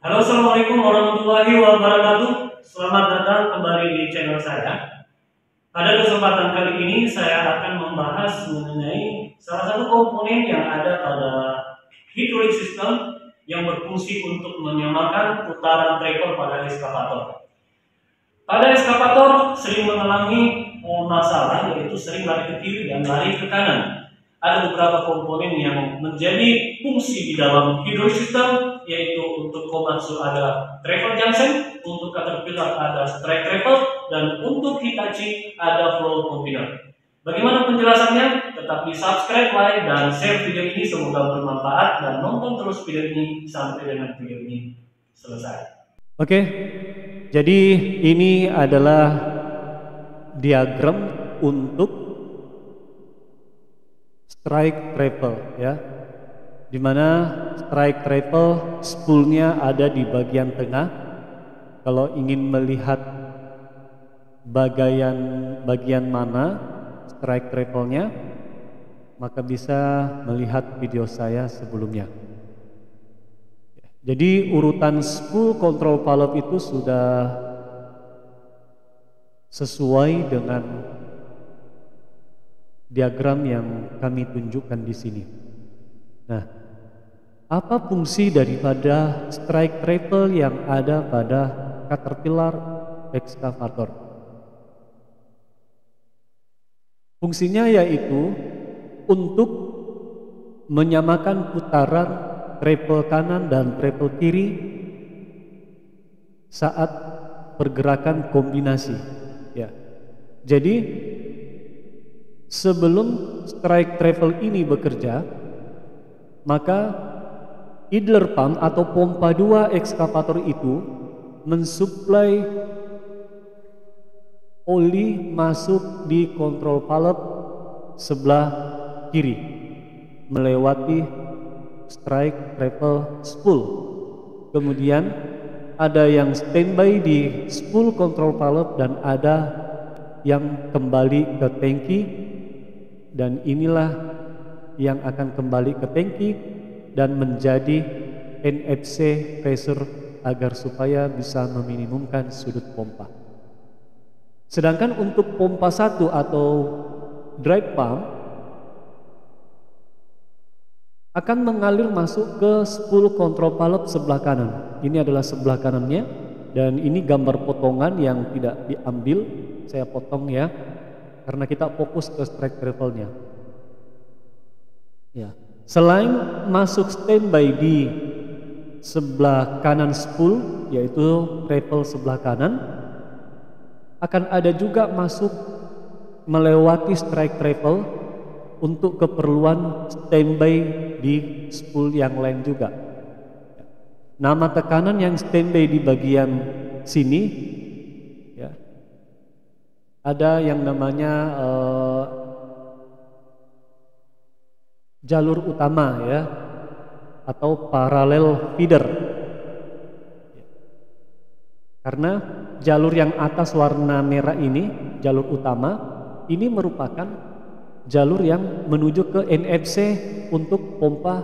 Halo, assalamualaikum warahmatullahi wabarakatuh. Selamat datang kembali di channel saya. Pada kesempatan kali ini saya akan membahas mengenai salah satu komponen yang ada pada hydraulic system yang berfungsi untuk menyamakan putaran travel pada eskavator. Pada eskavator sering mengalami masalah, yaitu sering lari ke kiri dan lari ke kanan. Ada beberapa komponen yang menjadi fungsi di dalam hydraulic system, yaitu untuk Komatsu ada travel junction, untuk Caterpillar ada strike travel, dan untuk Hitachi ada flow combiner. Bagaimana penjelasannya? Tetap di subscribe, like, dan share video ini, semoga bermanfaat, dan nonton terus video ini sampai dengan video ini selesai. Oke, jadi ini adalah diagram untuk strike travel ya, dimana strike travel spoolnya ada di bagian tengah. Kalau ingin melihat bagian mana strike travelnya, maka bisa melihat video saya sebelumnya. Jadi urutan spool control valve itu sudah sesuai dengan diagram yang kami tunjukkan di sini. Nah, apa fungsi daripada strike travel yang ada pada Caterpillar excavator? Fungsinya yaitu untuk menyamakan putaran travel kanan dan travel kiri saat pergerakan kombinasi ya. Jadi sebelum strike travel ini bekerja, maka idler pump atau pompa 2 ekskavator itu mensuplai oli masuk di control valve sebelah kiri melewati strike travel spool. Kemudian ada yang standby di spool control valve dan ada yang kembali ke tangki, dan inilah yang akan kembali ke tangki dan menjadi NFC pressure agar supaya bisa meminimumkan sudut pompa. Sedangkan untuk pompa 1 atau drive pump akan mengalir masuk ke spool control valve sebelah kanan. Ini adalah sebelah kanannya, dan ini gambar potongan yang tidak diambil, saya potong ya, karena kita fokus ke strike travelnya. Ya, selain masuk standby di sebelah kanan spool, yaitu travel sebelah kanan, akan ada juga masuk melewati strike travel untuk keperluan standby di spool yang lain juga. Nama tekanan yang standby di bagian sini ya, ada yang namanya jalur utama ya, atau parallel feeder. Karena jalur yang atas warna merah ini, jalur utama, ini merupakan jalur yang menuju ke NFC untuk pompa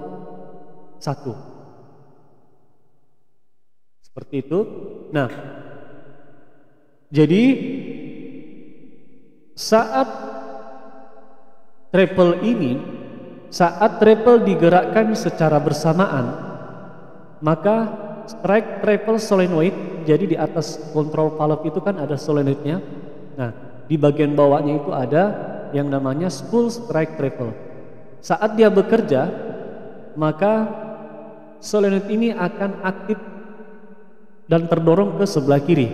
1. Seperti itu. Nah, jadi saat travel digerakkan secara bersamaan, maka strike travel solenoid, jadi di atas control valve itu kan ada solenoidnya. Nah, di bagian bawahnya itu ada yang namanya spool strike travel. Saat dia bekerja, maka solenoid ini akan aktif dan terdorong ke sebelah kiri.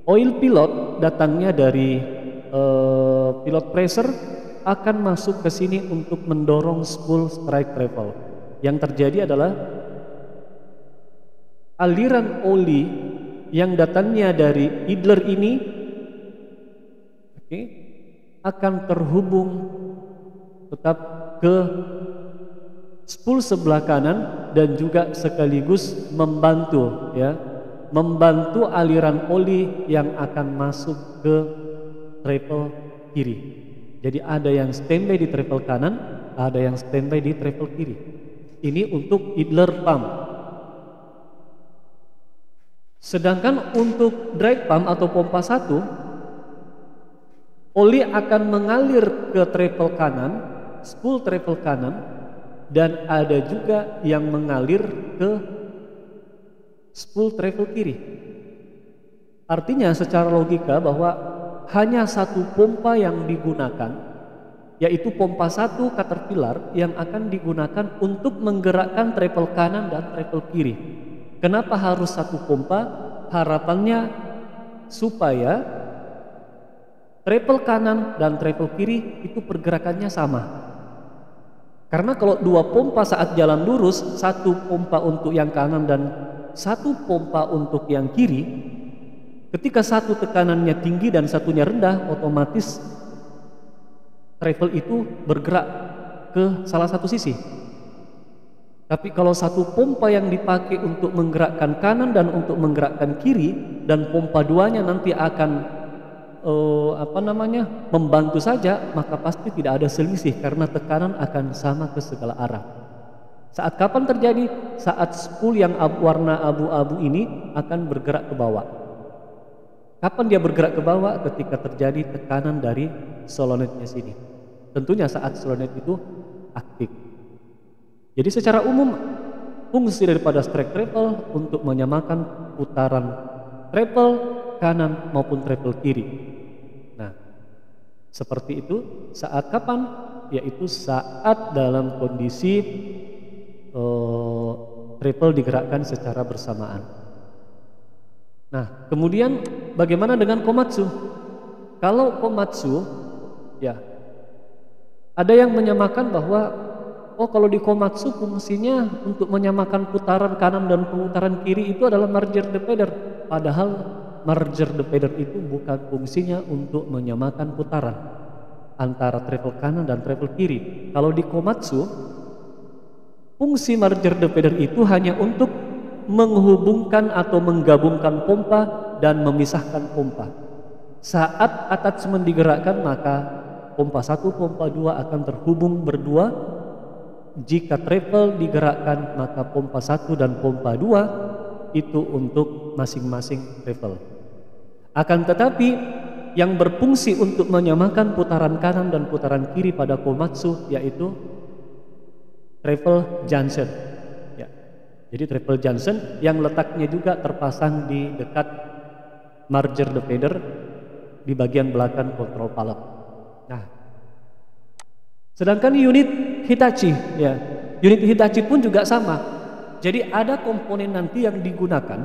Oil pilot datangnya dari pilot pressure akan masuk ke sini untuk mendorong spool strike travel. Yang terjadi adalah aliran oli yang datangnya dari idler ini akan terhubung tetap ke spool sebelah kanan, dan juga sekaligus membantu aliran oli yang akan masuk ke travel kiri. Jadi ada yang standby di travel kanan, ada yang standby di travel kiri. Ini untuk idler pump. Sedangkan untuk drag pump atau pompa 1, oli akan mengalir ke travel kanan, spool travel kanan, dan ada juga yang mengalir ke spool travel kiri. Artinya secara logika bahwa hanya satu pompa yang digunakan, yaitu pompa 1 Caterpillar yang akan digunakan untuk menggerakkan travel kanan dan travel kiri. Kenapa harus satu pompa? Harapannya supaya travel kanan dan travel kiri itu pergerakannya sama. Karena kalau dua pompa saat jalan lurus, satu pompa untuk yang kanan dan satu pompa untuk yang kiri, ketika satu tekanannya tinggi dan satunya rendah, otomatis travel itu bergerak ke salah satu sisi. Tapi kalau satu pompa yang dipakai untuk menggerakkan kanan dan untuk menggerakkan kiri, dan pompa duanya nanti akan membantu saja, maka pasti tidak ada selisih karena tekanan akan sama ke segala arah. Saat kapan terjadi? Saat spool yang warna abu-abu ini akan bergerak ke bawah. Kapan dia bergerak ke bawah? Ketika terjadi tekanan dari solenoidnya sini. Tentunya saat solenoid itu aktif. Jadi secara umum fungsi daripada strike travel untuk menyamakan putaran travel kanan maupun travel kiri. Nah, seperti itu. Saat kapan? Yaitu saat dalam kondisi travel digerakkan secara bersamaan. Nah, kemudian bagaimana dengan Komatsu? Kalau Komatsu, ya ada yang menyamakan bahwa kalau di Komatsu fungsinya untuk menyamakan putaran kanan dan putaran kiri itu adalah merger the feather. Padahal merger the feather itu bukan fungsinya untuk menyamakan putaran antara travel kanan dan travel kiri. Kalau di Komatsu, fungsi merger the feather itu hanya untuk menghubungkan atau menggabungkan pompa dan memisahkan pompa. Saat attachment digerakkan, maka pompa 1, pompa 2 akan terhubung berdua. Jika travel digerakkan, maka pompa 1 dan pompa 2 itu untuk masing-masing travel. Akan tetapi yang berfungsi untuk menyamakan putaran kanan dan putaran kiri pada Komatsu yaitu travel junction. Ya. Jadi travel junction yang letaknya juga terpasang di dekat merger the feather di bagian belakang control valve. Nah, sedangkan unit Hitachi, ya, unit Hitachi pun juga sama. Jadi ada komponen nanti yang digunakan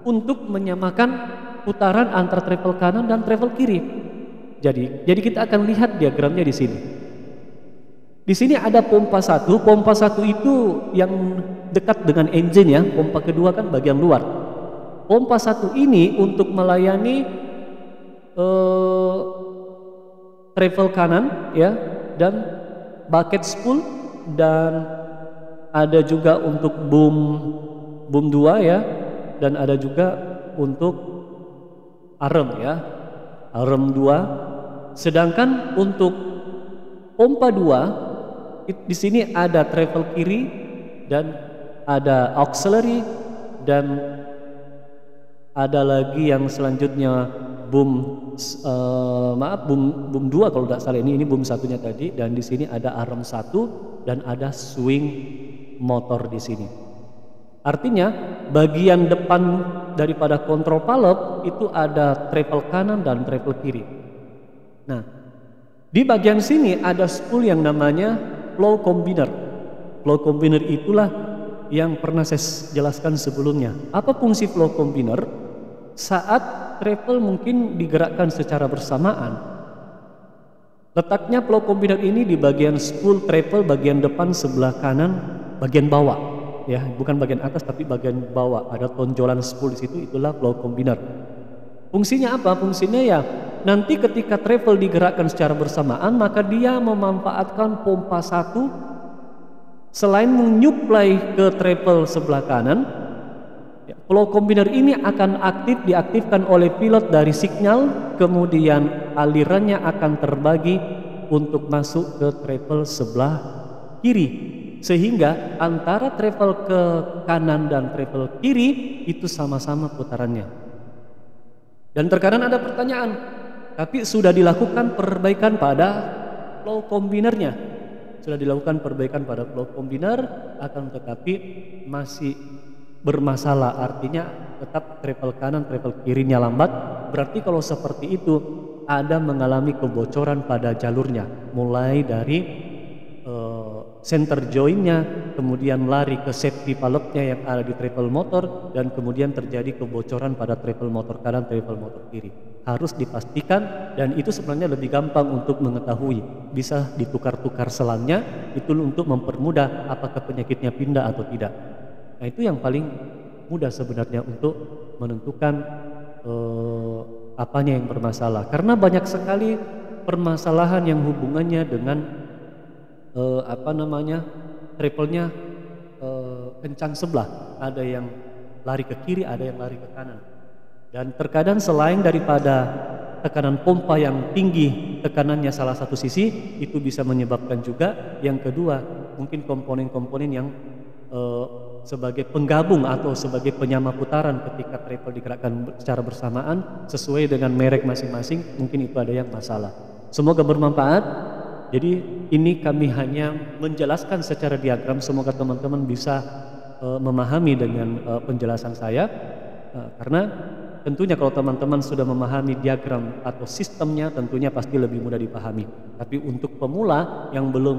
untuk menyamakan putaran antara travel kanan dan travel kiri. Jadi kita akan lihat diagramnya di sini. Di sini ada pompa 1. Pompa 1 itu yang dekat dengan engine, ya. Pompa kedua kan bagian luar. Pompa 1 ini untuk melayani travel kanan, ya, dan bucket spool, dan ada juga untuk boom 2, ya, dan ada juga untuk arm, ya, arm 2. Sedangkan untuk pompa 2 di sini ada travel kiri dan ada auxiliary, dan ada lagi yang selanjutnya boom 2 kalau tidak salah, ini boom satunya tadi, dan di sini ada arm 1 dan ada swing motor di sini. Artinya bagian depan daripada control valve itu ada travel kanan dan travel kiri. Nah, di bagian sini ada spool yang namanya flow combiner. Flow combiner itulah yang pernah saya jelaskan sebelumnya. Apa fungsi flow combiner? Saat travel mungkin digerakkan secara bersamaan, letaknya flow combiner ini di bagian spool travel bagian depan sebelah kanan bagian bawah, ya, bukan bagian atas tapi bagian bawah. Ada tonjolan spool di situ, itulah flow combiner. Fungsinya apa? Fungsinya ya nanti ketika travel digerakkan secara bersamaan, maka dia memanfaatkan pompa 1 selain menyuplai ke travel sebelah kanan. Flow combiner ini akan diaktifkan oleh pilot dari signal, kemudian alirannya akan terbagi untuk masuk ke travel sebelah kiri. sehingga antara travel ke kanan dan travel kiri itu sama-sama putarannya. Dan terkadang ada pertanyaan, tapi sudah dilakukan perbaikan pada flow combinernya. Sudah dilakukan perbaikan pada flow combiner, akan tetapi masih bermasalah, artinya tetap travel kanan, travel kirinya lambat. Berarti kalau seperti itu ada mengalami kebocoran pada jalurnya, mulai dari center joinnya, kemudian lari ke safety valve-nya yang ada di travel motor, dan kemudian terjadi kebocoran pada travel motor kanan, travel motor kiri. Harus dipastikan, dan itu sebenarnya lebih gampang untuk mengetahui. Bisa ditukar-tukar selangnya, itu untuk mempermudah apakah penyakitnya pindah atau tidak. Nah, itu yang paling mudah sebenarnya untuk menentukan apanya yang bermasalah. Karena banyak sekali permasalahan yang hubungannya dengan travelnya kencang sebelah. Ada yang lari ke kiri, ada yang lari ke kanan. Dan terkadang selain daripada tekanan pompa yang tinggi, tekanannya salah satu sisi, itu bisa menyebabkan juga yang kedua, mungkin komponen-komponen yang sebagai penggabung atau sebagai penyama putaran ketika travel digerakkan secara bersamaan sesuai dengan merek masing-masing, mungkin itu ada yang masalah. Semoga bermanfaat. Jadi ini kami hanya menjelaskan secara diagram, semoga teman-teman bisa memahami dengan penjelasan saya, karena tentunya kalau teman-teman sudah memahami diagram atau sistemnya, tentunya pasti lebih mudah dipahami. Tapi untuk pemula yang belum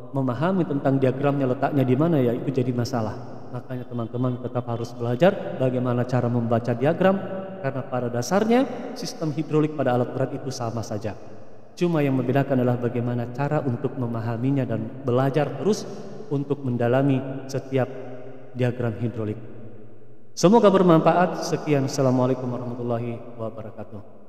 memahami tentang diagramnya letaknya di mana, ya itu jadi masalah. Makanya teman-teman tetap harus belajar bagaimana cara membaca diagram, karena pada dasarnya sistem hidrolik pada alat berat itu sama saja. Cuma yang membedakan adalah bagaimana cara untuk memahaminya dan belajar terus untuk mendalami setiap diagram hidrolik. Semoga bermanfaat. Sekian, assalamualaikum warahmatullahi wabarakatuh.